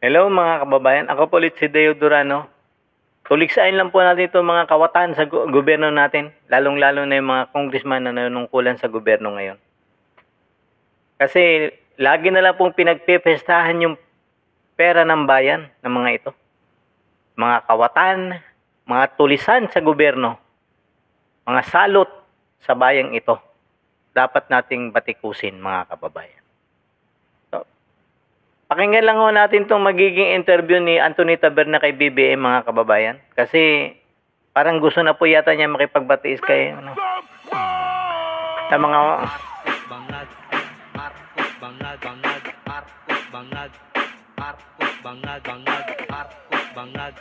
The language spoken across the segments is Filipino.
Hello mga kababayan, ako po ulit si Deo Durano. Tuligsain lang po natin itong mga kawatan sa gobyerno natin, lalong-lalo na yung mga congressman na nanungkulan sa gobyerno ngayon. Kasi lagi na lang pong pinagpipestahan yung pera ng bayan ng mga ito. Mga kawatan, mga tulisan sa gobyerno, mga salot sa bayang ito. Dapat nating batikusin mga kababayan. Pakinggan lang ho natin itong magiging interview ni Anthony Taberna kay BBM mga kababayan. Kasi parang gusto na po yata niya makipagbatiis kay sa mga Bangag, Marcos Bangag, Bangag, Marcos Bangag, Marcos Bangag, Bangag,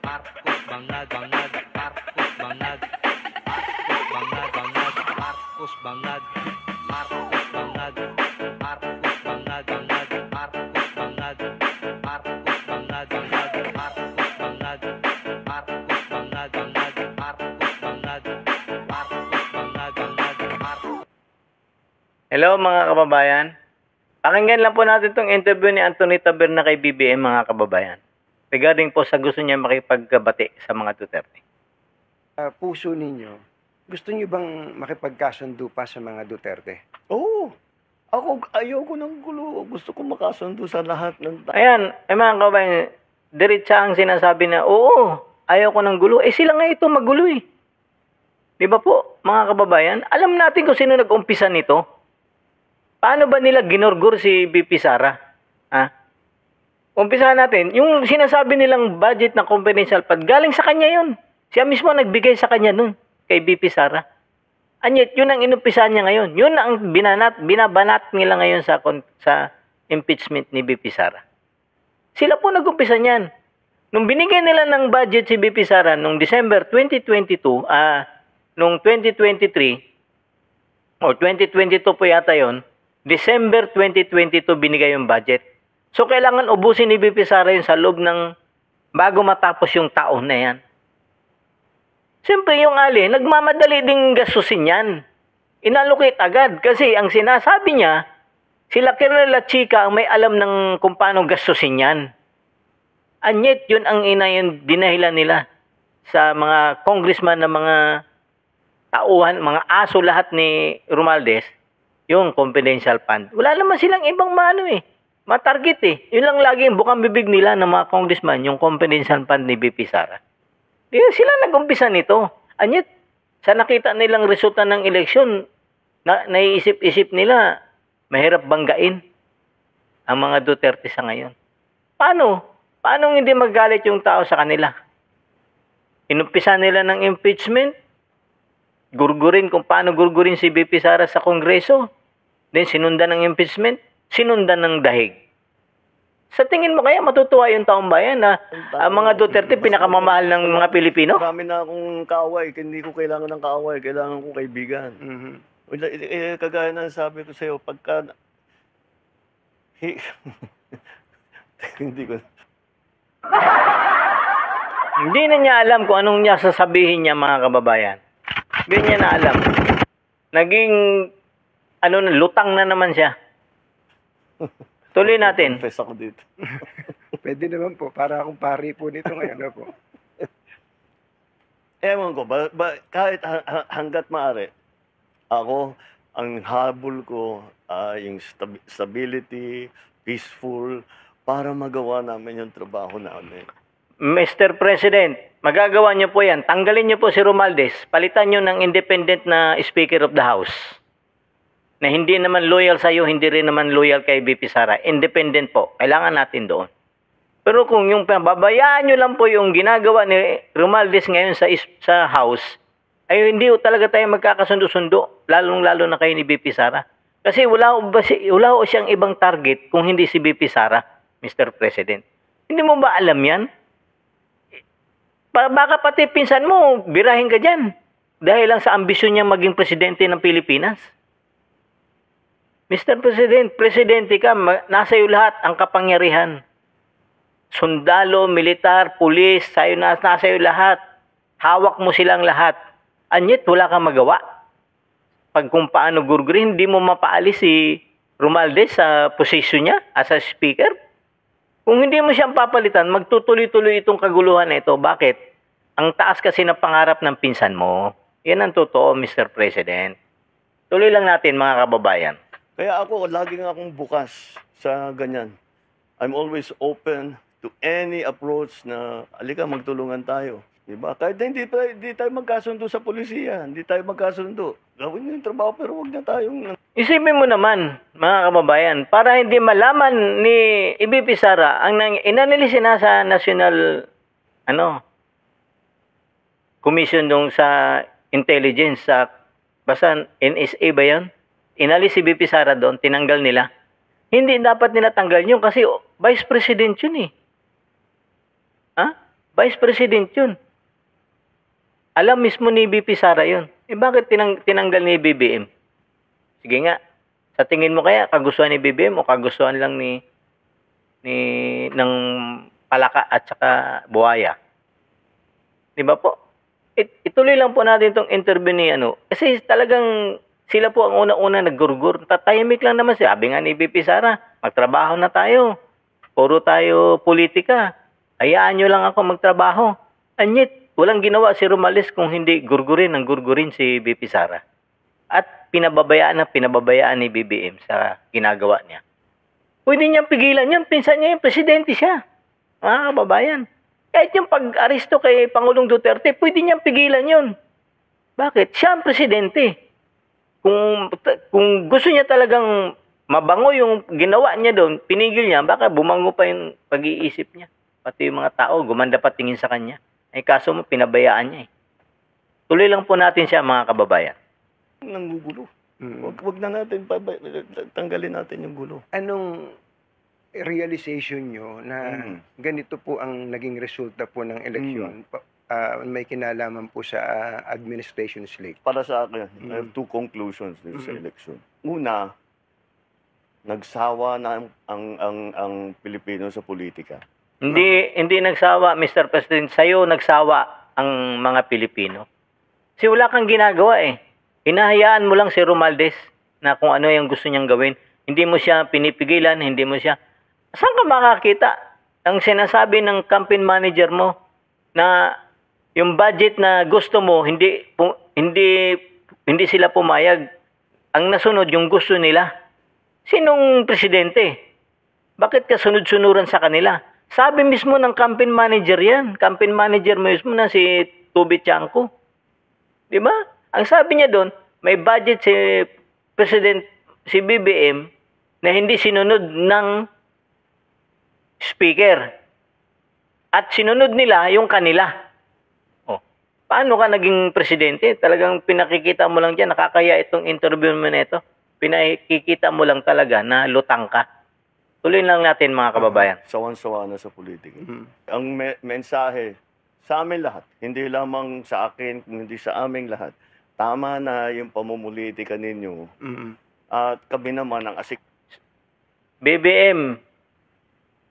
Marcos Bangag, Marcos Bangag, Bangag, Marcos Bangag, Marcos Bangag, Bangag, Marcos Bangag, Marcos Bangag, Marcos Bangag, Bangag, Marcos Bangag, Marcos Bangag, Bangag, Marcos Bangag, Marcos Bangag, Bangag, Marcos Bangag, Marcos Bangag, Bangag, Marcos. Hello mga kababayan. Pakinggan lang po natin itong interview ni Anthony Taberna kay BBM mga kababayan. Regarding po sa gusto niya makipagbati sa mga Duterte. Puso ninyo, gusto niyo bang makipagkasundo pa sa mga Duterte? Oo. Ako, ayoko ng gulo. Gusto ko makasundo sa lahat ng Ayan, mga kababayan, diretsa ang sinasabi na, oo, ayaw ko ng gulo. Sila nga ito magulo eh. Di ba po, mga kababayan? Alam natin kung sino nag-umpisa nito. Paano ba nila ginorgor si BP Sara? Ha? Umpisahan natin, yung sinasabi nilang budget na confidential fund, galing sa kanya yun. Siya mismo nagbigay sa kanya nun, kay BP Sara. Anyet, yun ang inumpisahan niya ngayon. Yun ang binabanat nila ngayon sa impeachment ni BP Sara. Sila po nag-umpisa niyan. Nung binigay nila ng budget si BP Sara nung December 2022, nung 2023, o 2022 po yata yon, December 2022 binigay yung budget. So kailangan ubusin ni BP Sara yun sa loob ng bago matapos yung taon na yan. Siyempre yung ali, nagmamadali ding gastusin yan. Inallocate agad kasi ang sinasabi niya, sila Colonel at Chica ang may alam ng kung paano gastusin yan. Anyet yun ang dinahilan nila sa mga congressman na mga tauhan, mga aso lahat ni Romualdez, yung confidential fund. Wala naman silang ibang matarget eh. Yun lang lagi yung bukang bibig nila ng mga congressman, yung confidential fund ni BP Sara. Di sila nag-umpisa nito. Anyet, sa nakita nilang resulta ng eleksyon, naiisip-isip nila, mahirap banggain ang mga Duterte sa ngayon. Paano? Paano hindi magalit yung tao sa kanila? Inumpisa nila ng impeachment, gurgurin kung paano gurgurin si BP Sara sa Kongreso, then sinundan ng impeachment, sinundan ng dahig. Sa tingin mo kaya matutuwa yung taong bayan na ang mga Duterte pinakamamahal ng mga Pilipino? Marami na akong kaaway. Hindi ko kailangan ng kaaway. Kailangan ko kaibigan. Kagaya na sabi ko sa'yo, pagka... Hindi ko... Hindi na niya alam kung anong niya sasabihin niya mga kababayan. Hindi niya na alam. Naging lutang na naman siya. Tuloy natin. Confess ako dito. Pwede naman po, para akong pari po nito ngayon. Ano po? Ewan ko, kahit hanggat maaari, ako, ang habol ko, yung stability, peaceful, para magawa namin yung trabaho namin. Mr. President, magagawa niyo po yan. Tanggalin niyo po si Romualdez. Palitan niyo ng independent na Speaker of the House. Na hindi naman loyal sa iyo, hindi rin naman loyal kay BP Sara. Independent po. Kailangan natin doon. Pero kung yung babayaan nyo lang po yung ginagawa ni Romualdez ngayon sa House, ay hindi talaga tayo magkakasundo-sundo, lalong-lalo na kayo ni BP Sara. Kasi wala ho siyang ibang target kung hindi si BP Sara, Mr. President. Hindi mo ba alam yan? Baka pati pinsan mo, birahin ka dyan. Dahil lang sa ambisyon niya maging presidente ng Pilipinas. Mr. President, presidente ka, nasa iyo lahat ang kapangyarihan. Sundalo, militar, pulis, nasa iyo lahat. Hawak mo silang lahat. Anyet, wala kang magawa. Pag kung paano gurgurin, hindi mo mapaalis si Romualdez sa posisyon niya as a speaker. Kung hindi mo siyang papalitan, magtutuloy-tuloy itong kaguluhan na ito. Bakit? Ang taas kasi ng pangarap ng pinsan mo. Yan ang totoo, Mr. President. Tuloy lang natin, mga kababayan. Kaya ako, laging akong bukas sa ganyan. I'm always open to any approach na, alika, magtulungan tayo. Diba? Kahit na hindi tayo magkasundo sa polisiya, hindi tayo magkasundo. Gawin nyo yung trabaho, pero huwag na tayong... Isipin mo naman, mga kababayan, para hindi malaman ni IBP Sara ang inanalisin na sa National Commission dong sa Intelligence, sa basta NSA ba yan? Inalis si IBP Sara doon, tinanggal nila. Hindi dapat nila tanggal yun kasi Vice President yun eh. Vice President yun. Alam mismo ni IBP Sara yun. Bakit tinanggal ni BBM? Sige nga, sa tingin mo kaya kagustuhan ni BBM o kagustuhan lang ng Palaka at saka Buhaya? Di ba po? Ituloy lang po natin itong interview ni kasi talagang sila po ang una-una naggurgur. Tatahimik lang naman siya. Sabi nga ni IBP Sara, magtrabaho na tayo. Puro tayo politika. Hayaan nyo lang ako magtrabaho. Anyit, walang ginawa si Romales kung hindi gurgurin si IBP Sara. At pinababayaan ni BBM sa ginagawa niya. Pwede niyang pigilan yan. Pinsan niya yung presidente siya. Mga kababayan. Kahit yung pag-aresto kay Pangulong Duterte, pwede niyang pigilan yun. Bakit? Siya ang presidente. Kung gusto niya talagang mabango yung ginawa niya doon, pinigil niya, baka bumango pa yung pag-iisip niya. Pati yung mga tao, gumanda pa tingin sa kanya. Kaso mo, pinabayaan niya eh. Tuloy lang po natin siya, mga kababayan. Nanggugulo. Wag na natin, tanggalin natin yung gulo. Anong realization nyo na ganito po ang naging resulta po ng eleksyon? May kinalaman po sa administration slate. Para sa akin, I have two conclusions dito sa election. Una, nagsawa na ang Pilipino sa politika. Hindi nagsawa, Mr. President. Sa'yo nagsawa ang mga Pilipino. Kasi wala kang ginagawa eh. Hinahayaan mo lang si Romualdez na kung ano yung gusto niyang gawin. Hindi mo siya pinipigilan, hindi mo siya... Saan ka makakita? Ang sinasabi ng campaign manager mo na yung budget na gusto mo, hindi sila pumayag. Ang nasunod, yung gusto nila. Sinong presidente? Bakit ka sunod-sunuran sa kanila? Sabi mismo ng campaign manager yan. Campaign manager mo mismo na si Toby Chanko. Di ba? Ang sabi niya doon, may budget si BBM na hindi sinunod ng speaker. At sinunod nila yung kanila. Paano ka naging presidente? Talagang pinakikita mo lang dyan, nakakaya itong interview mo na ito. Pinakikita mo lang talaga na lutang ka. Tuloy lang natin, mga kababayan. Sawan-sawa na sa politika. Ang mensahe sa amin lahat, hindi lamang sa akin, kundi sa aming lahat, tama na yung pamumulitika ninyo. At kami naman ang asik. BBM,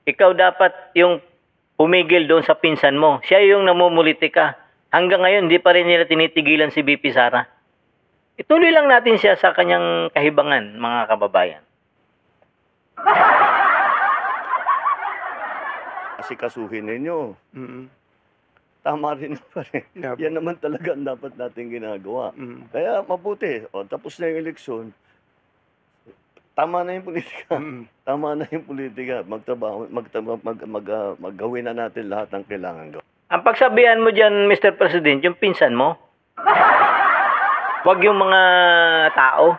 ikaw dapat yung pumigil doon sa pinsan mo. Siya yung namumulitika. Hanggang ngayon, di pa rin nila tinitigilan si BP Sara. Ituloy lang natin siya sa kanyang kahibangan, mga kababayan. Asikasuhin ninyo. Tama rin pa rin. Yan naman talaga ang dapat natin ginagawa. Kaya mabuti. Tapos na yung eleksyon. Tama na yung politika. Tama na yung politika. Maggawin na natin lahat ng kailangan gawin. Ang pagsabihan mo dyan, Mr. President, yung pinsan mo, wag yung mga tao.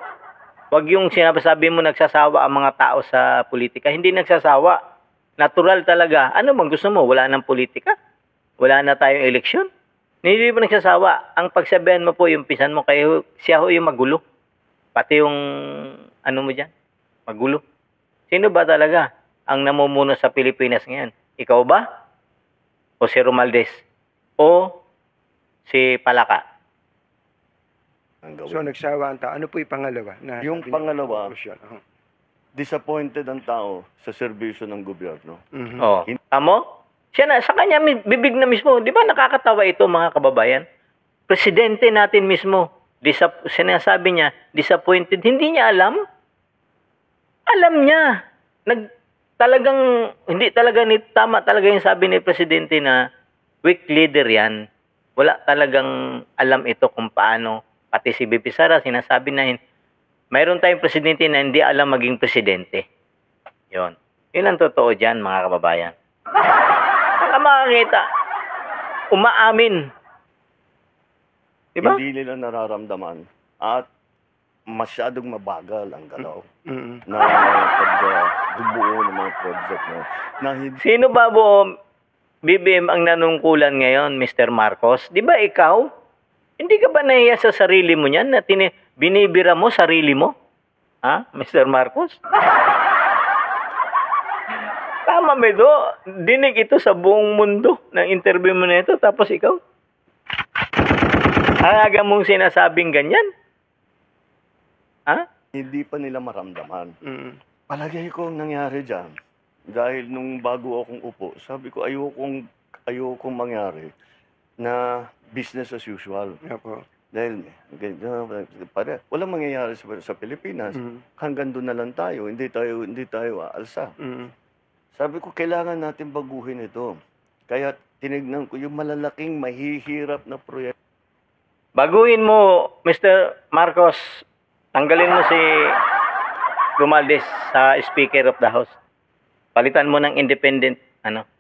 Wag yung sinasabi mo nagsasawa ang mga tao sa politika. Hindi nagsasawa. Natural talaga. Ano bang gusto mo? Wala nang politika? Wala na tayong eleksyon? Hindi mo nagsasawa. Ang pagsabihan mo po yung pinsan mo, kaya siya ho yung magulo. Pati yung ano mo dyan, magulo. Sino ba talaga ang namumuno sa Pilipinas ngayon? Ikaw ba? O si Romualdez? O si Palaka? So nagsawa ang tao. Ano po yung pangalawa? Yung pangalawa, disappointed ang tao sa serbisyo ng gobyerno. Tamo? Siya na, sa kanya bibig na mismo. Di ba nakakatawa ito, mga kababayan? Presidente natin mismo, sinasabi niya, disappointed. Hindi niya alam? Alam niya. talagang, hindi talaga tama talaga yung sabi ni Presidente na weak leader yan. Wala talagang alam ito kung paano. Pati si BP Sara, sinasabi na mayroon tayong presidente na hindi alam maging presidente. Yun. Yun ang totoo dyan, mga kababayan. Saka makakita, umaamin. Diba? Hindi nila nararamdaman at masyadong mabagal ang galaw na pagbubuo ng mga project na hindi Sino ba BBM ang nanungkulan ngayon, Mr. Marcos? Di ba ikaw? Hindi ka ba nahiya sa sarili mo niyan na binibira mo sarili mo? Ha, Mr. Marcos? Tama, Medo. Dinig ito sa buong mundo ng interview mo na ito. Tapos ikaw? Aga mong sinasabing ganyan? Ha? hindi pa nila maramdaman. Palagay ko ang nangyari dyan, dahil nung bago akong upo, sabi ko ayokong mangyari na business as usual. Opo. Dahil walang mangyayari sa Pilipinas. Hanggang doon na lang tayo. Hindi tayo aalsa. Sabi ko, kailangan natin baguhin ito. Kaya tinignan ko yung malalaking mahihirap na proyekto. Baguhin mo, Mr. Marcos. Tanggalin mo si Romualdez sa Speaker of the House. Palitan mo ng independent,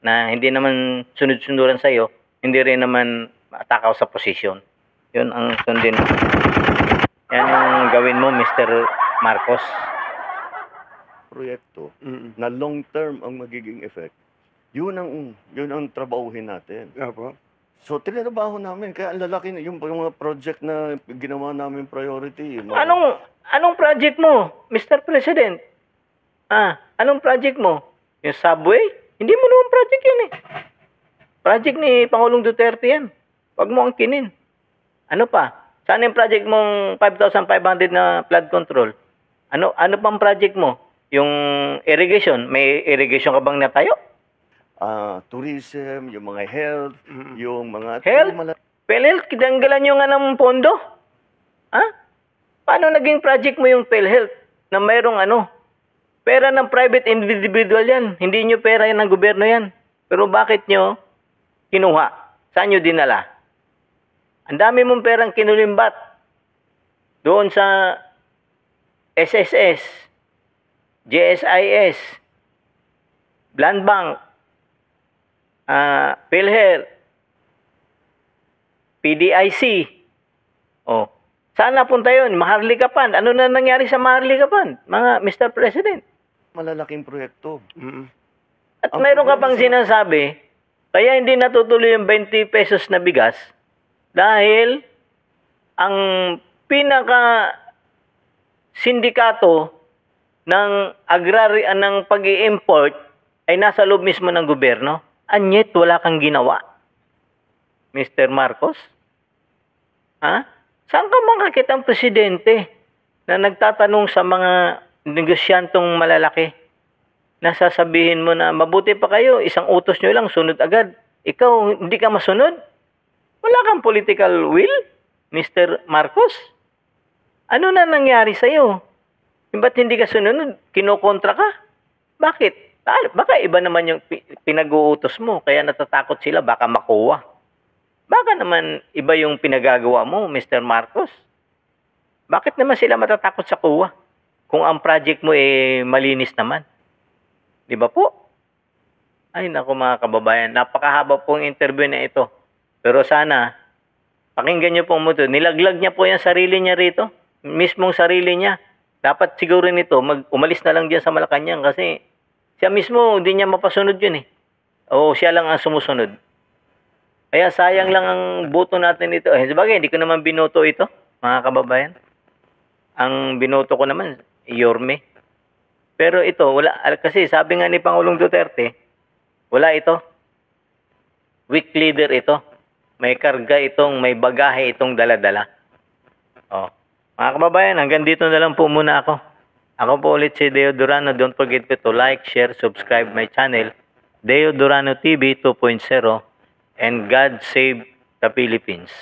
na hindi naman sunod-sunduran sa iyo, hindi rin naman matakaw sa posisyon. Yun ang sundin mo. Yan ang gawin mo, Mr. Marcos. Proyekto na long-term ang magiging effect. Yun ang trabahuhin natin. Opo. So, tinatrabaho namin. Kaya ang lalaki na yung mga project na ginawa namin priority. Anong project mo, Mr. President? Anong project mo? Yung subway? Hindi mo naman project yun eh. Project ni Pangulong Duterte yan. Huwag mo angkinin. Ano pa? Saan yung project mong 5,500 na flood control? Ano pang project mo? Yung irrigation. May irrigation ka bang natayo? Tourism, yung mga health, yung mga... Health? PhilHealth, kinanggalan nyo nga ng pondo? Paano naging project mo yung PhilHealth na mayroong pera ng private individual yan. Hindi nyo pera yan ng gobyerno yan. Pero bakit nyo kinuha? Saan nyo dinala? Ang dami mong perang kinulimbat doon sa SSS, GSIS, Land Bank, PhilHealth, PDIC. Saan napunta yun? Maharlikapan. Ano na nangyari sa Maharlikapan, mga Mr. President? Malalaking proyekto. At mayroon ka pang sinasabi, kaya hindi natutuloy yung 20 pesos na bigas dahil ang pinaka sindikato ng ng pag-i-import ay nasa loob mismo ng gobyerno. Anyet wala kang ginawa, Mr. Marcos? Saan ka makakita ang presidente na nagtatanong sa mga negosyantong malalaki? Nasasabihin mo na mabuti pa kayo, isang utos nyo lang, sunod agad. Ikaw, hindi ka masunod? Wala kang political will, Mr. Marcos? Ano na nangyari sa'yo? Ba't hindi ka sunod? Kinokontra ka? Bakit? Baka iba naman yung pinag-uutos mo, kaya natatakot sila, baka makuha. Baka naman iba yung pinagagawa mo, Mr. Marcos. Bakit naman sila matatakot sa kuha? Kung ang project mo malinis naman. Di ba po? Ay naku mga kababayan, napakahaba pong interview na ito. Pero sana, pakinggan niyo po mo ito. Nilaglag niya po yung sarili niya rito. Mismong sarili niya. Dapat siguro nito, umalis na lang diyan sa Malacanang kasi siya mismo, hindi niya mapasunod yun eh. O siya lang ang sumusunod. Kaya sayang lang ang boto natin ito. Sabagay, hindi ko naman binoto ito, mga kababayan. Ang binoto ko naman, Yorme. Pero ito, wala. Kasi sabi nga ni Pangulong Duterte, wala ito. Weak leader ito. May karga itong, may bagahe itong dala-dala. Mga kababayan, hanggang dito na lang po muna ako. Ako po ulit si Deo Durano. Don't forget to like, share, subscribe my channel, Deo Durano TV 2.0. And God save the Philippines.